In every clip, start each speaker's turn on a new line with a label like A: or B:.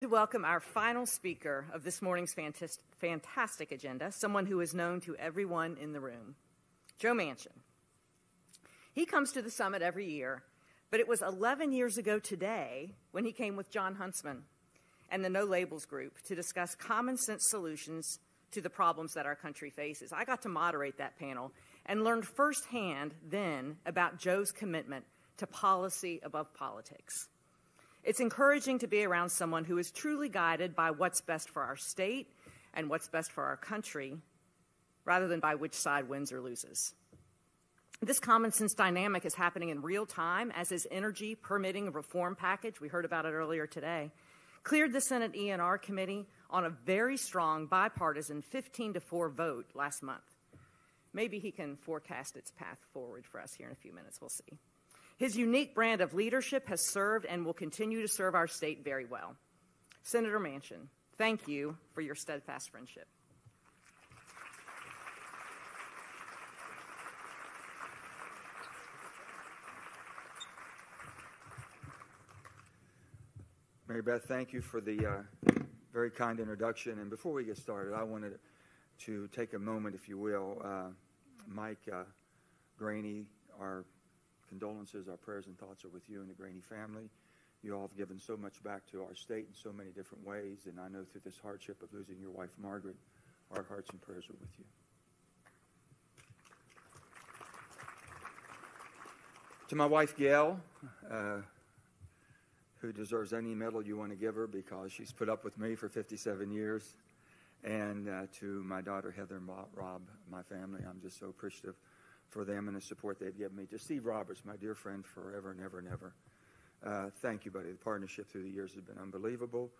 A: To welcome our final speaker of this morning's fantastic agenda, someone who is known to everyone in the room, Joe Manchin. He comes to the summit every year, but it was 11 years ago today when he came with John Huntsman and the No Labels group to discuss common sense solutions to the problems that our country faces. I got to moderate that panel and learned firsthand then about Joe's commitment to policy above politics. It's encouraging to be around someone who is truly guided by what's best for our state and what's best for our country, rather than by which side wins or loses. This common sense dynamic is happening in real time, as is energy permitting reform package, we heard about it earlier today, cleared the Senate E&R committee on a very strong bipartisan 15-4 vote last month. Maybe he can forecast its path forward for us here in a few minutes, we'll see. His unique brand of leadership has served and will continue to serve our state very well. Senator Manchin, thank you for your steadfast friendship.
B: Mary Beth, thank you for the very kind introduction. And before we get started, I wanted to take a moment, if you will. Mike Graney, our condolences, our prayers and thoughts are with you and the Graney family. You all have given so much back to our state in so many different ways, and I know through this hardship of losing your wife, Margaret, our hearts and prayers are with you. To my wife, Gail, who deserves any medal you want to give her because she's put up with me for 57 years, and to my daughter, Heather and Rob, my family, I'm just so appreciative for them and the support they've given me. To Steve Roberts, my dear friend forever and ever and ever. Thank you, buddy. The partnership through the years has been unbelievable.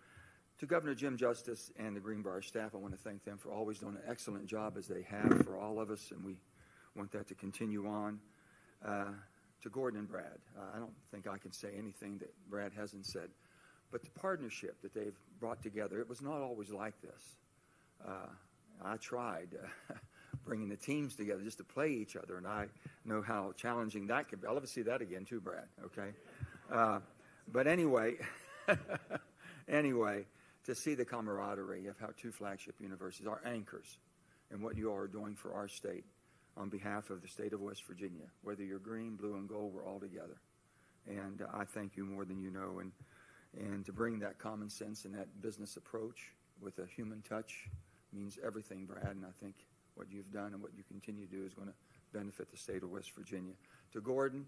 B: To Governor Jim Justice and the Greenbrier staff, I want to thank them for always doing an excellent job as they have for all of us, and we want that to continue on. To Gordon and Brad, I don't think I can say anything that Brad hasn't said, but the partnership that they've brought together, it was not always like this. I tried bringing the teams together just to play each other, and I know how challenging that can be. I'll love to see that again too, Brad, okay? But anyway, to see the camaraderie of how two flagship universities are anchors in what you all are doing for our state on behalf of the state of West Virginia. Whether you're green, blue, and gold, we're all together. And I thank you more than you know. And to bring that common sense and that business approach with a human touch means everything, Brad, and I think what you've done and what you continue to do is going to benefit the state of West Virginia. To Gordon,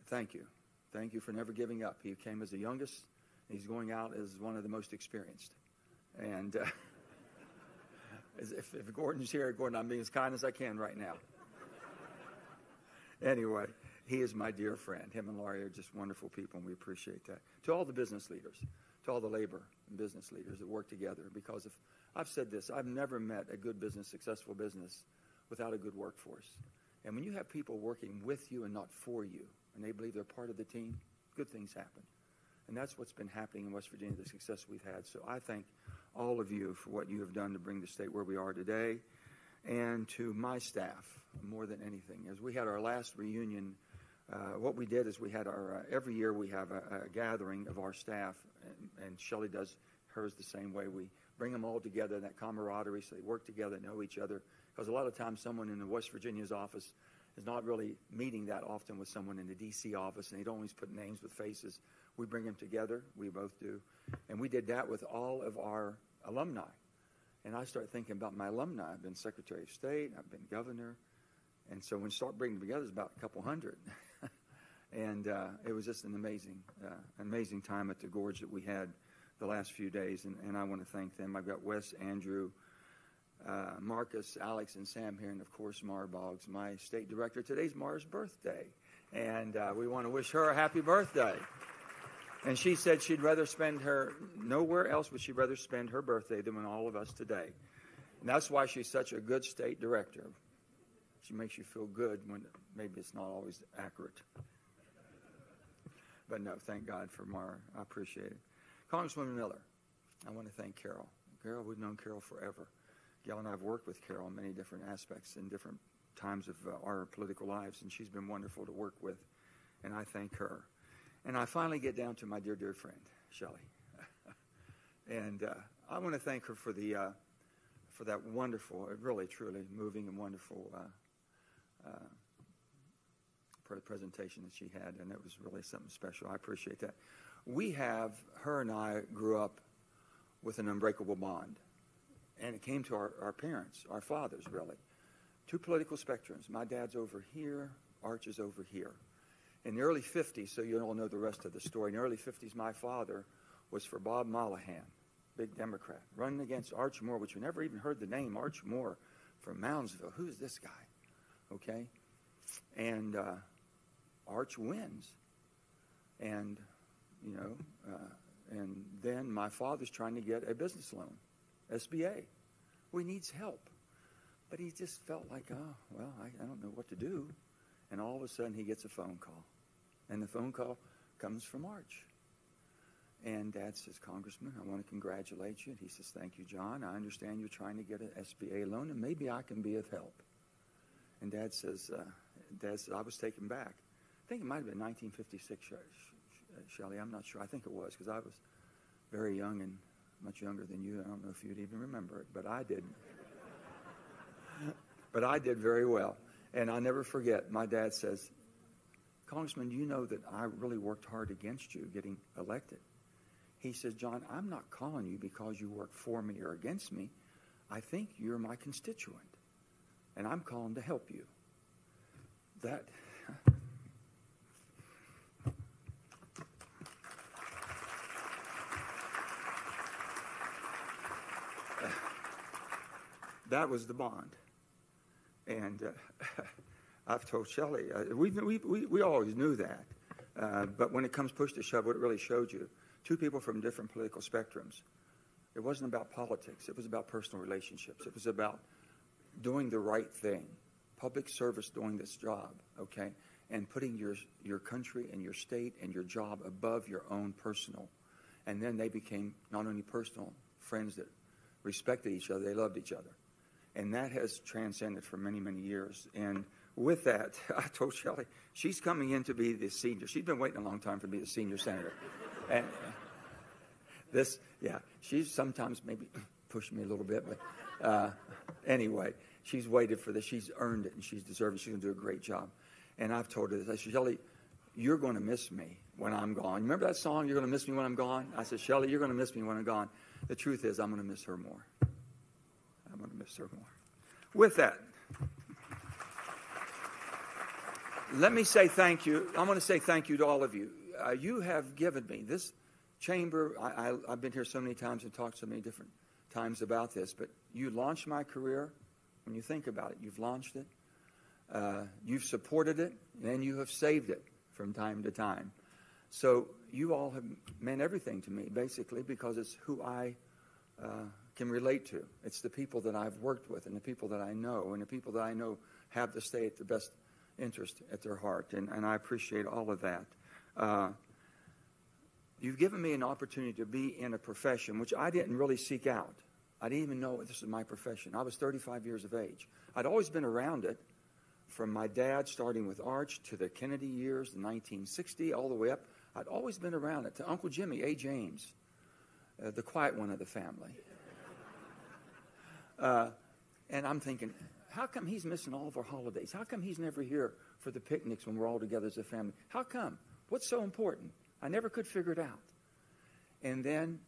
B: thank you. Thank you for never giving up. He came as the youngest. He's going out as one of the most experienced. And if Gordon's here, Gordon, I'm being as kind as I can right now. Anyway, he is my dear friend. Him and Laurie are just wonderful people, and we appreciate that. To all the business leaders, to all the labor and business leaders that work together, because I've said this, I've never met a good business, successful business, without a good workforce. And when you have people working with you and not for you, and they believe they're part of the team, good things happen. And that's what's been happening in West Virginia, the success we've had. So I thank all of you for what you have done to bring the state where we are today. And to my staff, more than anything, as we had our last reunion, what we did is we had our every year we have a gathering of our staff, and Shelley does hers the same way. We bring them all together, that camaraderie, so they work together, know each other. Because a lot of times someone in the West Virginia's office is not really meeting that often with someone in the D.C. office, and they don't always put names with faces. We bring them together, we both do. And we did that with all of our alumni. And I started thinking about my alumni. I've been Secretary of State, I've been governor. And so when you start bringing them together, it's about a couple hundred. And it was just an amazing time at the Gorge that we had the last few days. And I want to thank them. I've got Wes, Andrew, Marcus, Alex, and Sam here. And, of course, Mara Boggs, my state director. Today's Mara's birthday. And we want to wish her a happy birthday. And she said she'd rather spend nowhere else would she rather spend her birthday than with all of us today. And that's why she's such a good state director. She makes you feel good when maybe it's not always accurate. But no, thank God for Mara. I appreciate it. Congresswoman Miller, I want to thank Carol. Carol, we've known Carol forever. Gail and I have worked with Carol in many different aspects in different times of our political lives, and she's been wonderful to work with, and I thank her. And I finally get down to my dear, dear friend, Shelley. And I want to thank her for that wonderful, really, truly moving and wonderful presentation that she had, and it was really something special. I appreciate that. Her and I grew up with an unbreakable bond, and it came to our parents, our fathers, really. Two political spectrums. My dad's over here, Arch is over here. In the early 50s, so you all know the rest of the story, in the early 50s, my father was for Bob Mollahan, big Democrat, running against Arch Moore, which we never even heard the name, Arch Moore from Moundsville. Who's this guy? Okay? And Arch wins. And, and then my father's trying to get a business loan, SBA. Well, he needs help. But he just felt like, I don't know what to do. And all of a sudden he gets a phone call. And the phone call comes from Arch. And Dad says, Congressman, I want to congratulate you. And he says, thank you, John. I understand you're trying to get an SBA loan, and maybe I can be of help. And Dad says, I was taken back. I think it might have been 1956, Shelley. I'm not sure. I think it was, because I was very young and much younger than you. I don't know if you'd even remember it, but I did. But I did very well. And I'll never forget, my dad says, Congressman, you know that I really worked hard against you getting elected. He says, John, I'm not calling you because you work for me or against me. I think you're my constituent, and I'm calling to help you. That was the bond. And I've told Shelley, we always knew that. But when it comes push to shove, what it really showed you, two people from different political spectrums. It wasn't about politics. It was about personal relationships. It was about doing the right thing, public service, doing this job, okay, and putting your country and your state and your job above your own personal. And then they became not only personal friends that respected each other, they loved each other. And that has transcended for many, many years. And with that, I told Shelley, she's coming in to be the senior. She's been waiting a long time to be the senior senator. And she's sometimes maybe pushed me a little bit. But anyway, she's waited for this. She's earned it, and she's deserved it. She's going to do a great job. And I've told her this. I said, Shelley, you're going to miss me when I'm gone. You remember that song, You're Going to Miss Me When I'm Gone? I said, Shelley, you're going to miss me when I'm gone. The truth is, I'm going to miss her more. I'm going to miss her more. With that, let me say thank you. I want to say thank you to all of you. You have given me this chamber. I've been here so many times and talked so many different times about this, but you launched my career. When you think about it, you've launched it. You've supported it, and you have saved it from time to time. So you all have meant everything to me, basically, because it's who I can relate to. It's the people that I've worked with and the people that I know, and the people that I know have the state at the best interest at their heart, and I appreciate all of that. You've given me an opportunity to be in a profession which I didn't really seek out. I didn't even know this was my profession. I was 35 years of age. I'd always been around it, from my dad starting with Arch to the Kennedy years, the 1960, all the way up. I'd always been around it, to Uncle Jimmy, A. James, the quiet one of the family. And I'm thinking, how come he's missing all of our holidays? How come he's never here for the picnics when we're all together as a family? How come? What's so important? I never could figure it out. And then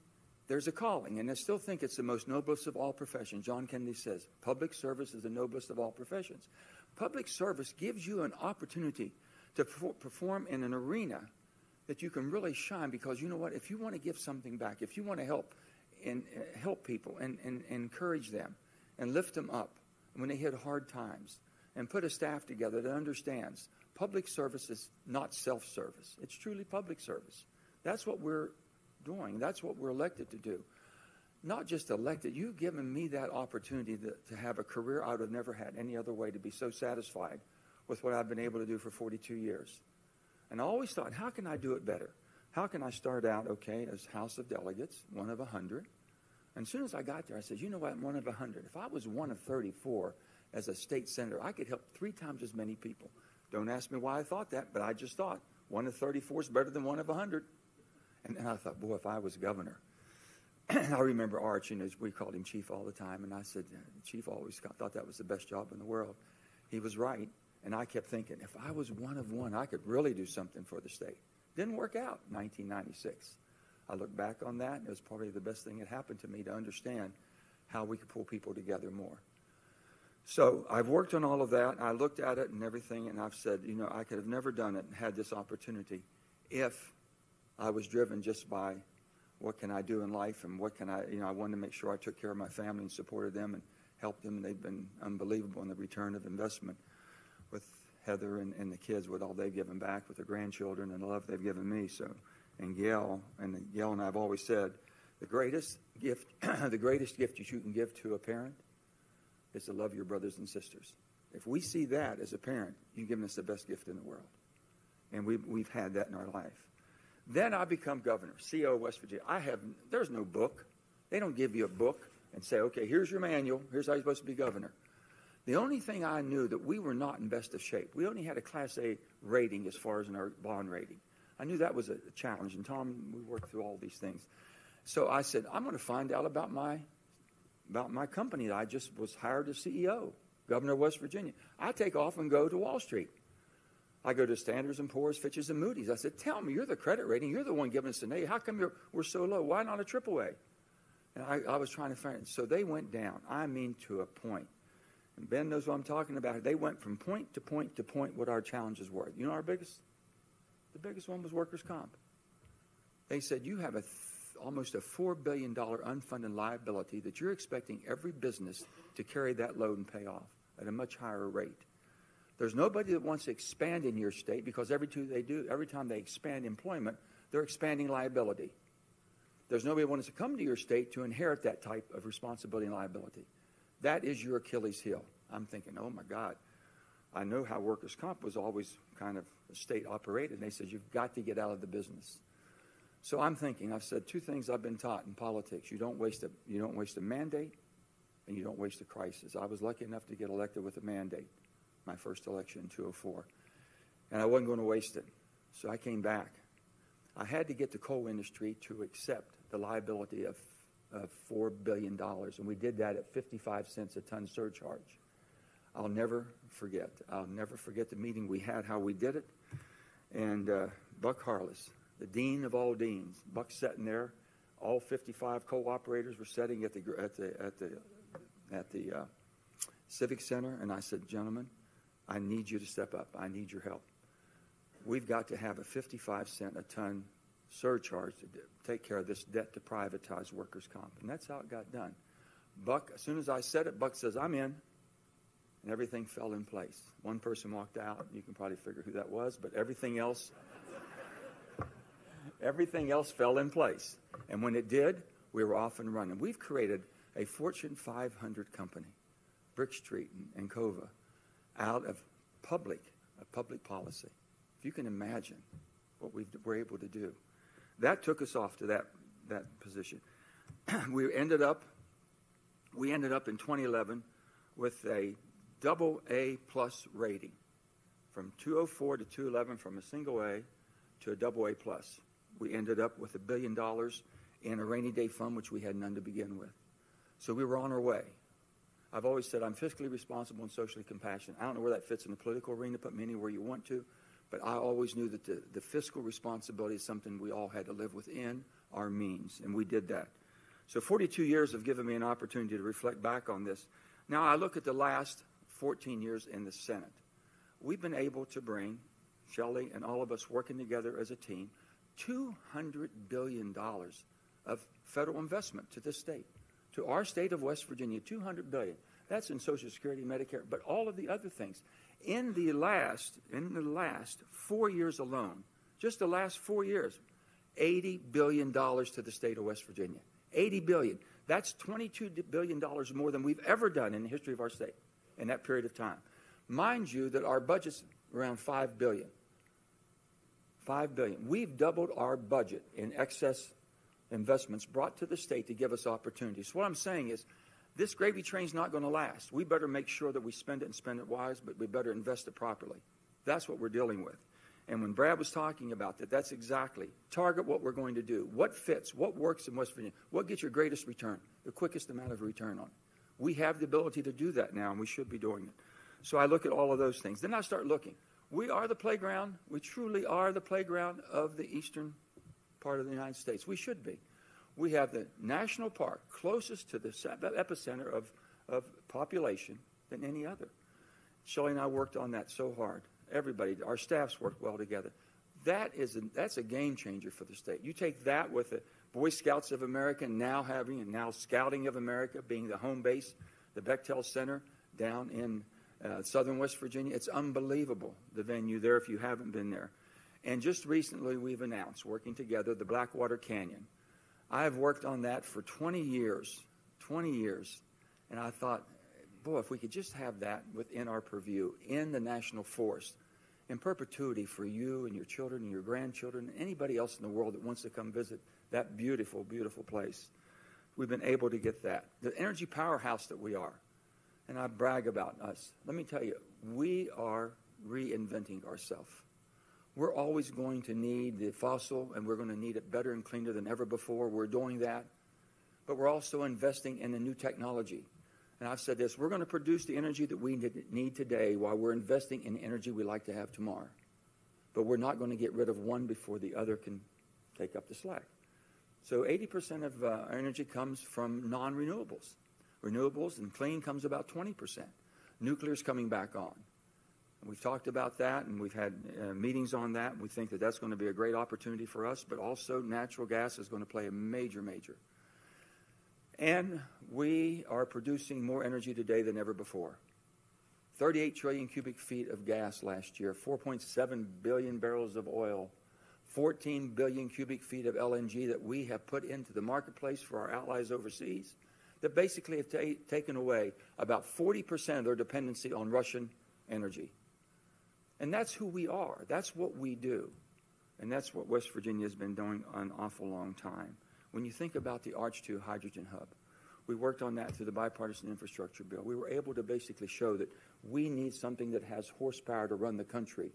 B: there's a calling, and I still think it's the most noblest of all professions. John Kennedy says, public service is the noblest of all professions. Public service gives you an opportunity to perform in an arena that you can really shine, because you know what? If you want to give something back, if you want to help and help people and encourage them and lift them up when they hit hard times, and put a staff together that understands public service is not self-service. It's truly public service. That's what we're doing. That's what we're elected to do. Not just elected. You've given me that opportunity to have a career I would have never had any other way, to be so satisfied with what I've been able to do for 42 years. And I always thought, how can I do it better? How can I start out, okay, as House of Delegates, one of 100? And as soon as I got there, I said, you know what, I'm one of 100. If I was one of 34 as a state senator, I could help 3 times as many people. Don't ask me why I thought that, but I just thought one of 34 is better than one of 100. And then I thought, boy, if I was governor, I remember Arch, we called him Chief all the time, and I said, Chief always thought that was the best job in the world. He was right, and I kept thinking, if I was one of one, I could really do something for the state. Didn't work out in 1996. I look back on that, and it was probably the best thing that happened to me to understand how we could pull people together more. So I've worked on all of that. I looked at it and everything, and I've said, I could have never done it and had this opportunity if I was driven just by what can I do in life and what can I wanted to make sure I took care of my family and supported them and helped them. They've been unbelievable in the return of investment with Heather and the kids, with all they've given back, with their grandchildren and the love they've given me. So, and Gail and I've always said, the greatest gift that you can give to a parent is to love your brothers and sisters. If we see that as a parent, you've given us the best gift in the world. And we've had that in our life. Then I become governor, CO of West Virginia. There's no book. They don't give you a book and say, okay, here's your manual. Here's how you're supposed to be governor. The only thing I knew that we were not in best of shape. We only had a Class A rating as far as in our bond rating. I knew that was a challenge. And Tom, we worked through all these things. So I said, I'm going to find out about my company that I just was hired as CEO, governor of West Virginia. I take off and go to Wall Street. I go to Standards & Poor's, Fitch's, and Moody's. I said, tell me, you're the credit rating. You're the one giving us an A. How come we're so low? Why not a AAA? And I was trying to find it. So they went down, to a point. And Ben knows what I'm talking about. They went from point to point to point what our challenges were. You know the biggest one was workers' comp. They said, you have almost a $4 billion unfunded liability that you're expecting every business to carry that load and pay off at a much higher rate. There's nobody that wants to expand in your state because every time they expand employment, they're expanding liability. There's nobody that wants to come to your state to inherit that type of responsibility and liability. That is your Achilles heel. I'm thinking, oh my God, I know how workers' comp was always kind of state operated. And they said, you've got to get out of the business. So I'm thinking, I've said two things I've been taught in politics. You don't waste a mandate, and you don't waste a crisis. I was lucky enough to get elected with a mandate, my first election in 2004. And I wasn't going to waste it. So I came back. I had to get the coal industry to accept the liability of $4 billion. And we did that at 55 cents a ton surcharge. I'll never forget the meeting we had, how we did it. And Buck Harless, the dean of all deans, Buck's sitting there. All 55 coal operators were sitting at the Civic Center. And I said, gentlemen, I need you to step up. I need your help. We've got to have a 55 cent a ton surcharge to take care of this debt to privatize workers' comp. And that's how it got done. Buck, as soon as I said it, Buck says, I'm in. And everything fell in place. One person walked out. You can probably figure who that was, but everything else fell in place. And when it did, we were off and running. We've created a Fortune 500 company, Brick Street and Cova, out of public policy. If you can imagine what we were able to do. That took us off to that position. We ended up in 2011 with a AA plus rating, from 204 to 211, from a single A to a AA plus. We ended up with $1 billion in a rainy day fund, which we had none to begin with. So we were on our way. I've always said I'm fiscally responsible and socially compassionate. I don't know where that fits in the political arena. Put me anywhere you want to. But I always knew that the fiscal responsibility is something we all had to live within our means, and we did that. So 42 years have given me an opportunity to reflect back on this. Now I look at the last 14 years in the Senate. We've been able to bring, Shelley and all of us working together as a team, $200 billion of federal investment to this state. To our state of West Virginia, $200 billion. That's in Social Security, Medicare, but all of the other things. In the last 4 years alone, just the last 4 years, $80 billion to the state of West Virginia. $80 billion. That's $22 billion more than we've ever done in the history of our state in that period of time. Mind you that our budget's around $5 billion. $5 billion. We've doubled our budget in excess investments brought to the state to give us opportunities. So what I'm saying is, this gravy train's not going to last. We better make sure that we spend it and spend it wise, but we better invest it properly. That's what we're dealing with. And when Brad was talking about that, that's exactly, target what we're going to do. What fits, what works in West Virginia, what gets your greatest return, the quickest amount of return on it. We have the ability to do that now, and we should be doing it. So I look at all of those things. Then I start looking. We are the playground. We truly are the playground of the eastern part of the United States. We should be. We have the national park closest to the epicenter of population than any other. Shelley and I worked on that so hard. Everybody, our staffs worked well together. That's a game changer for the state. You take that with the Boy Scouts of America now Scouting of America being the home base, the Bechtel Center down in southern West Virginia. It's unbelievable, the venue there if you haven't been there. And just recently we've announced, working together, the Blackwater Canyon. I have worked on that for 20 years, and I thought, boy, if we could just have that within our purview in the national forest in perpetuity for you and your children and your grandchildren and anybody else in the world that wants to come visit that beautiful, beautiful place. We've been able to get that. The energy powerhouse that we are, and I brag about us. Let me tell you, we are reinventing ourselves. We're always going to need the fossil, and we're going to need it better and cleaner than ever before. We're doing that. But we're also investing in the new technology. And I've said this, we're going to produce the energy that we need today while we're investing in energy we like to have tomorrow. But we're not going to get rid of one before the other can take up the slack. So 80% of our energy comes from non-renewables. Renewables and clean comes about 20%. Nuclear's coming back on. And we've talked about that, and we've had meetings on that. We think that that's going to be a great opportunity for us, but also natural gas is going to play a major. And we are producing more energy today than ever before. 38 trillion cubic feet of gas last year, 4.7 billion barrels of oil, 14 billion cubic feet of LNG that we have put into the marketplace for our allies overseas that basically have taken away about 40% of their dependency on Russian energy. And that's who we are. That's what we do. And that's what West Virginia has been doing an awful long time. When you think about the ARCH2 hydrogen hub, we worked on that through the bipartisan infrastructure bill. We were able to basically show that we need something that has horsepower to run the country,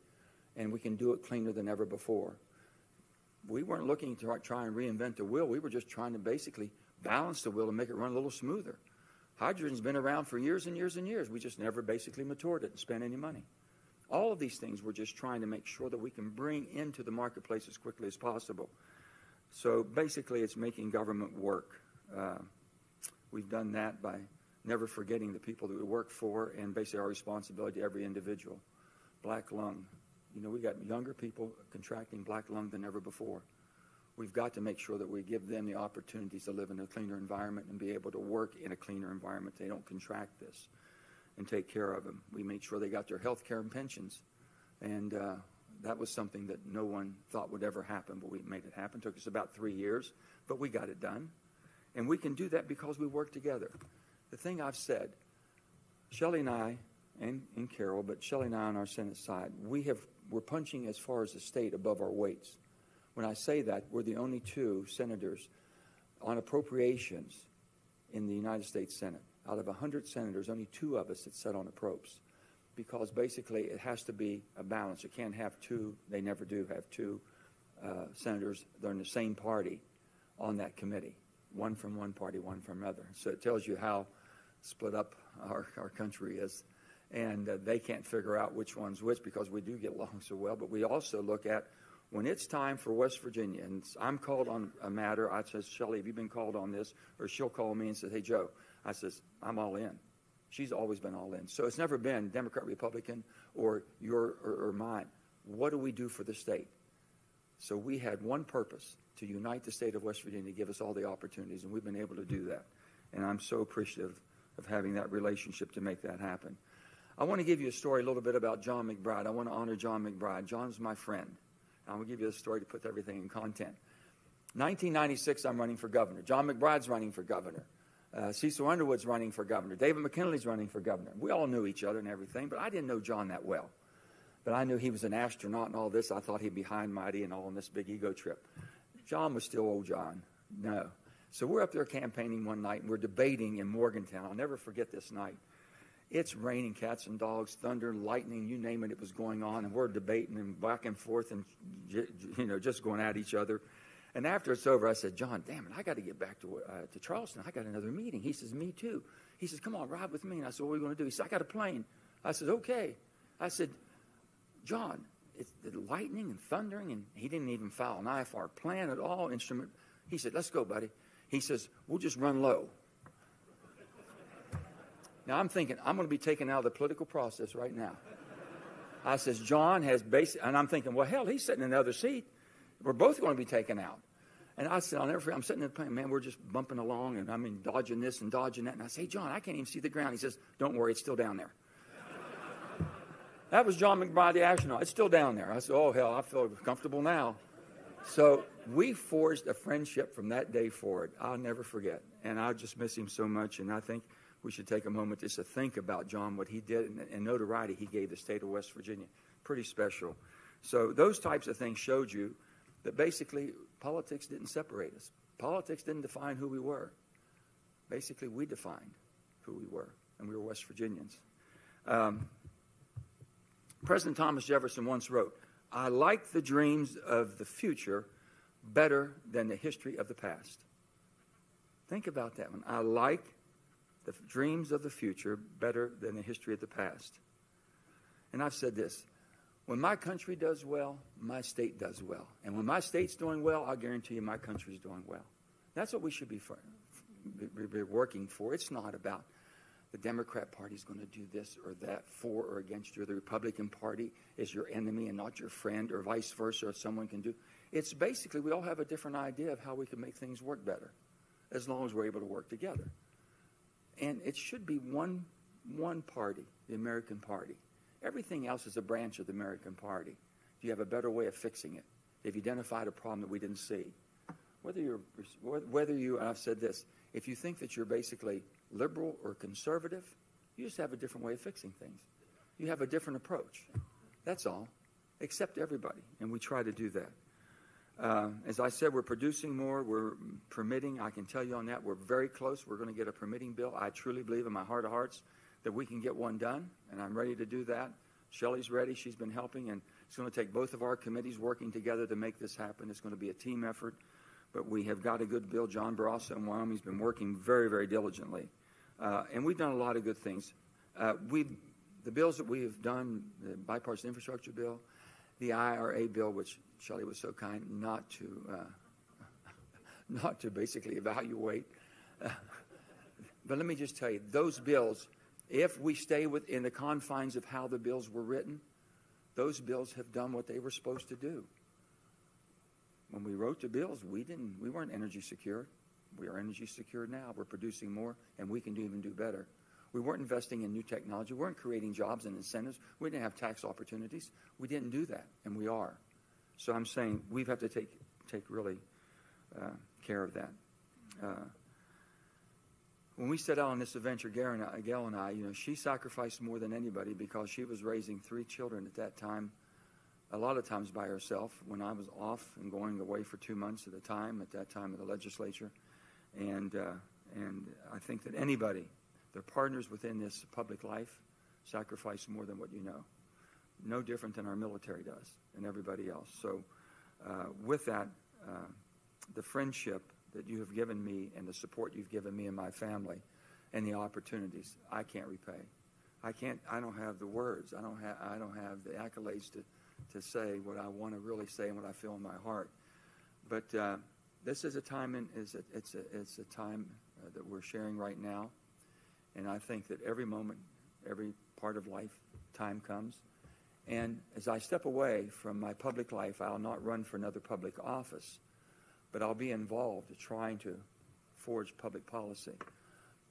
B: and we can do it cleaner than ever before. We weren't looking to try and reinvent the wheel. We were just trying to basically balance the wheel and make it run a little smoother. Hydrogen's been around for years and years and years. We just never basically matured it and spent any money. All of these things we're just trying to make sure that we can bring into the marketplace as quickly as possible. So basically it's making government work. We've done that by never forgetting the people that we work for and basically our responsibility to every individual. Black lung. You know, we got younger people contracting black lung than ever before. We've got to make sure that we give them the opportunities to live in a cleaner environment and be able to work in a cleaner environment. They don't contract this, and take care of them. We made sure they got their health care and pensions. And that was something that no one thought would ever happen, but we made it happen. It took us about 3 years, but we got it done. And we can do that because we work together. The thing I've said, Shelley and I, and Carol, but Shelley and I on our Senate side, we're punching as far as the state above our weights. When I say that, we're the only two senators on appropriations in the United States Senate. Out of 100 senators, only 2 of us that sit on approps, because basically it has to be a balance. You can't have two, they never do have two senators that are in the same party on that committee. One from one party, one from another. So it tells you how split up our country is. And they can't figure out which one's which because we do get along so well. But we also look at when it's time for West Virginia, and I'm called on a matter, I says, Shelley, have you been called on this? Or she'll call me and say, hey, Joe. I says, I'm all in. She's always been all in. So it's never been Democrat, Republican, or your or mine. What do we do for the state? So we had one purpose, to unite the state of West Virginia, to give us all the opportunities, and we've been able to do that. And I'm so appreciative of having that relationship to make that happen. I want to give you a story a little bit about John McBride. I want to honor John McBride. John's my friend. I'm going to give you a story to put everything in content. 1996, I'm running for governor. John McBride's running for governor. Cecil Underwood's running for governor. David McKinley's running for governor. We all knew each other and everything, but I didn't know John that well. But I knew he was an astronaut and all this. I thought he'd be high and mighty and all on this big ego trip. John was still old John. No. So we're up there campaigning one night, and we're debating in Morgantown. I'll never forget this night. It's raining cats and dogs, thunder, lightning, you name it, it was going on. And we're debating and back and forth and, just going at each other. And after it's over, I said, John, damn it, I got to get back to Charleston. I got another meeting. He says, me too. He says, come on, ride with me. And I said, what are we going to do? He said, I got a plane. I said, okay. I said, John, it's the lightning and thundering, and he didn't even file an IFR plan at all, instrument. He said, let's go, buddy. He says, we'll just run low. Now, I'm thinking, I'm going to be taken out of the political process right now. I says, John has basic, and I'm thinking, well, hell, he's sitting in the other seat. We're both going to be taken out. And I said, I'll never forget, I'm sitting in the plane, man, we're just bumping along, and dodging this and dodging that. And I say, John, I can't even see the ground. He says, don't worry, it's still down there. That was John McBride, the astronaut. It's still down there. I said, oh, hell, I feel comfortable now. So we forged a friendship from that day forward. I'll never forget. And I just miss him so much. And I think we should take a moment just to think about John, what he did, and notoriety he gave the state of West Virginia. Pretty special. So those types of things showed you that basically politics didn't separate us. Politics didn't define who we were. Basically, we defined who we were, and we were West Virginians. President Thomas Jefferson once wrote, I like the dreams of the future better than the history of the past. Think about that one. I like the dreams of the future better than the history of the past. And I've said this, when my country does well, my state does well. And when my state's doing well, I'll guarantee you my country's doing well. That's what we should be working for. It's not about the Democrat Party's going to do this or that for or against you. The Republican Party is your enemy and not your friend, or vice versa, or someone can do. It's basically we all have a different idea of how we can make things work better, as long as we're able to work together. And it should be one party, the American Party. Everything else is a branch of the American Party. Do you have a better way of fixing it? They've identified a problem that we didn't see. Whether you, and I've said this, if you think that you're basically liberal or conservative, you just have a different way of fixing things. You have a different approach. That's all. Accept everybody, and we try to do that. As I said, we're producing more. We're permitting. I can tell you on that. We're very close. We're going to get a permitting bill. I truly believe in my heart of hearts that we can get one done, and I'm ready to do that. Shelley's ready. She's been helping, and it's going to take both of our committees working together to make this happen. It's going to be a team effort, but we have got a good bill. John Barrasso in Wyoming has been working very, very diligently, and we've done a lot of good things. The bills that we have done, the bipartisan infrastructure bill, the IRA bill, which Shelley was so kind not to basically evaluate. But let me just tell you, those bills, if we stay within the confines of how the bills were written, those bills have done what they were supposed to do. When we wrote the bills, we weren't energy secure. We are energy secure now. We're producing more, and we can even do better. We weren't investing in new technology. We weren't creating jobs and incentives. We didn't have tax opportunities. We didn't do that, and we are. So I'm saying we have to take really care of that. When we set out on this adventure, Gail and I, she sacrificed more than anybody because she was raising 3 children at that time, a lot of times by herself, when I was off and going away for 2 months at a time, at that time of the legislature. And I think that anybody, their partners within this public life, sacrifice more than what you know. No different than our military does and everybody else. So with that, the friendship that you have given me and the support you've given me and my family and the opportunities, I can't repay. I don't have the words. I don't have the accolades to say what I want to really say and what I feel in my heart. But this is a time, it's a time that we're sharing right now. And I think that every moment, every part of life, time comes. And as I step away from my public life, I'll not run for another public office, but I'll be involved in trying to forge public policy.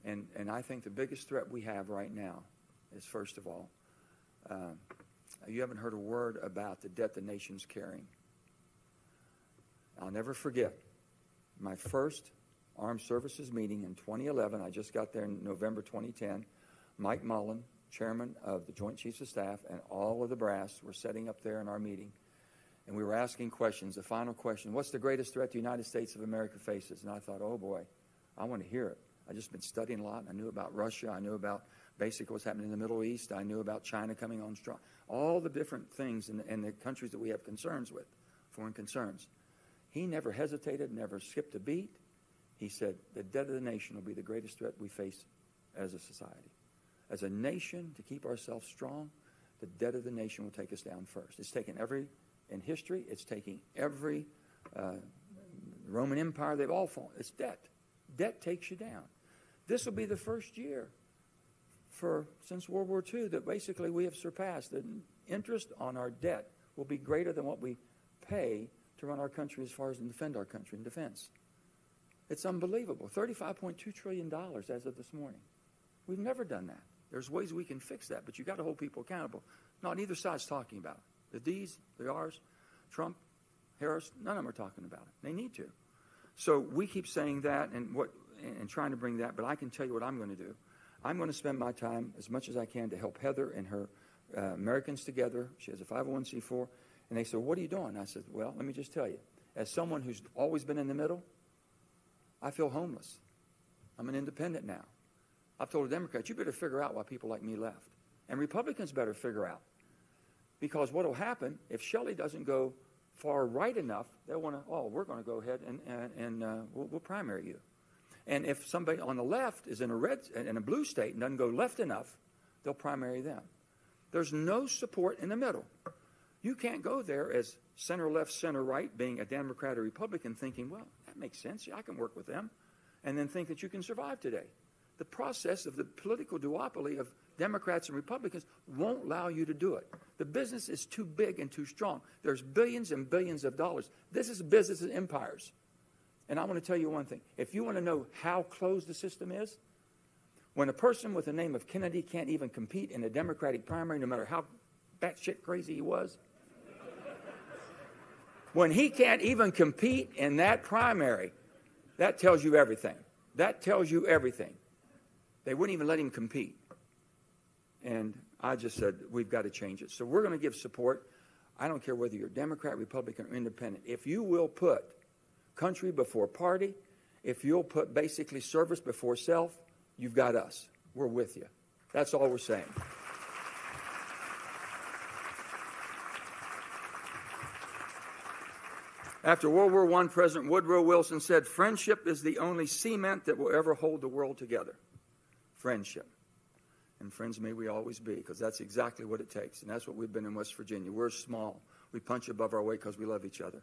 B: And I think the biggest threat we have right now is, first of all, you haven't heard a word about the debt the nation's carrying. I'll never forget my first Armed Services meeting in 2011. I just got there in November 2010. Mike Mullen, chairman of the Joint Chiefs of Staff, and all of the brass were sitting up there in our meeting. And we were asking questions. The final question, what's the greatest threat the United States of America faces? And I thought, oh boy, I want to hear it. I've just been studying a lot. I knew about Russia. I knew about basically what's happening in the Middle East. I knew about China coming on strong. All the different things in the countries that we have concerns with, foreign concerns. He never hesitated, never skipped a beat. He said, the debt of the nation will be the greatest threat we face as a society. As a nation, to keep ourselves strong, the debt of the nation will take us down first. It's taken in history, it's taking every Roman Empire, they've all fallen. It's debt. Debt takes you down. This will be the first year since World War II that basically we have surpassed. The interest on our debt will be greater than what we pay to run our country as far as to defend our country in defense. It's unbelievable. $35.2 trillion as of this morning. We've never done that. There's ways we can fix that, but you've got to hold people accountable. Not either side's talking about it. The D's, the R's, Trump, Harris, none of them are talking about it. They need to. So we keep saying that and trying to bring that, but I can tell you what I'm going to do. I'm going to spend my time as much as I can to help Heather and her Americans Together. She has a 501c4. And they said, what are you doing? I said, well, let me just tell you. As someone who's always been in the middle, I feel homeless. I'm an independent now. I've told the Democrats, you better figure out why people like me left. And Republicans better figure out. Because what will happen, if Shelley doesn't go far right enough, they'll want to, we're going to go ahead and we'll primary you. And if somebody on the left is in a blue state and doesn't go left enough, they'll primary them. There's no support in the middle. You can't go there as center left, center right, being a Democrat or Republican, thinking, well, that makes sense. Yeah, I can work with them. And then think that you can survive today. The process of the political duopoly of Democrats and Republicans won't allow you to do it. The business is too big and too strong. There's billions and billions of dollars. This is business of empires. And I want to tell you one thing. If you want to know how closed the system is, when a person with the name of Kennedy can't even compete in a Democratic primary, no matter how batshit crazy he was, when he can't even compete in that primary, that tells you everything. That tells you everything. They wouldn't even let him compete. And I just said, we've got to change it. So we're going to give support. I don't care whether you're Democrat, Republican, or Independent. If you will put country before party, if you'll put basically service before self, you've got us. We're with you. That's all we're saying. After World War I, President Woodrow Wilson said, friendship is the only cement that will ever hold the world together. Friendship. And friends may we always be, because that's exactly what it takes. And that's what we've been in West Virginia. We're small. We punch above our weight because we love each other.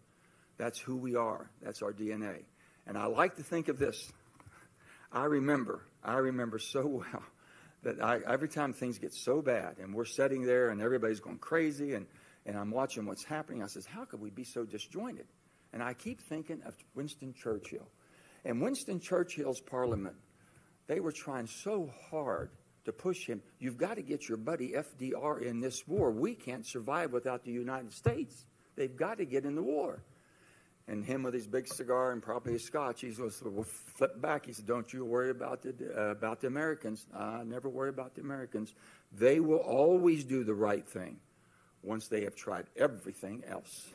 B: That's who we are. That's our DNA. And I like to think of this. I remember so well that every time things get so bad and we're sitting there and everybody's going crazy and I'm watching what's happening, I says, how could we be so disjointed? And I keep thinking of Winston Churchill. And Winston Churchill's parliament, they were trying so hard to push him. You've got to get your buddy FDR in this war. We can't survive without the United States. They've got to get in the war. And him with his big cigar and probably a scotch, he goes, well, flip back. He said, don't you worry about the Americans. I never worry about the Americans. They will always do the right thing once they have tried everything else.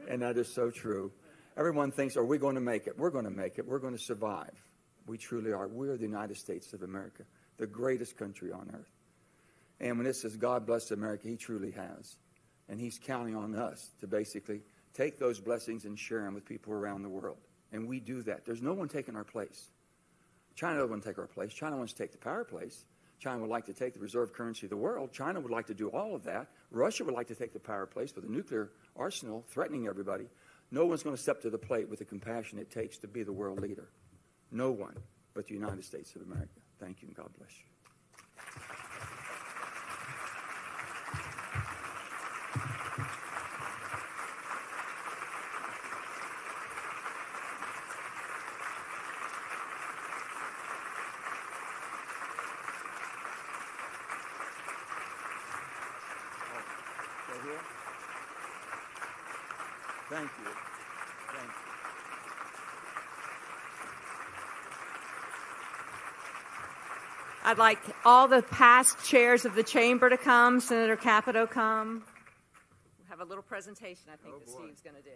B: And that is so true. Everyone thinks, are we going to make it? We're going to make it. We're going to survive. We truly are. We're the United States of America, the greatest country on earth. And when it says God bless America, he truly has. And he's counting on us to basically take those blessings and share them with people around the world. And we do that. There's no one taking our place. China doesn't want to take our place. China wants to take the power place. China would like to take the reserve currency of the world. China would like to do all of that. Russia would like to take the power place with a nuclear arsenal threatening everybody. No one's going to step to the plate with the compassion it takes to be the world leader. No one but the United States of America. Thank you, and God bless you. Thank you. Thank you.
A: I'd like all the past chairs of the chamber to come. Senator Capito, come. We'll have a little presentation, I think, that Steve's going to do.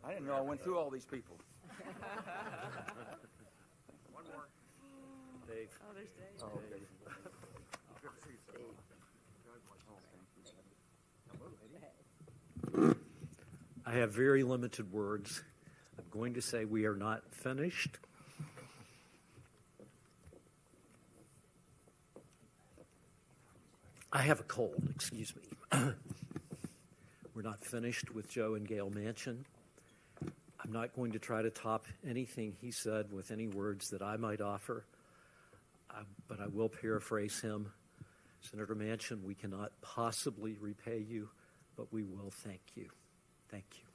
B: I didn't know I went through all these people.
C: One more.
D: Dave.
A: Oh, there's Dave.
B: Oh, okay.
D: I have very limited words. I'm going to say we are not finished. I have a cold, excuse me. We're not finished with Joe and Gail Manchin. I'm not going to try to top anything he said with any words that I might offer, but I will paraphrase him. Senator Manchin, we cannot possibly repay you, but we will thank you. Thank you.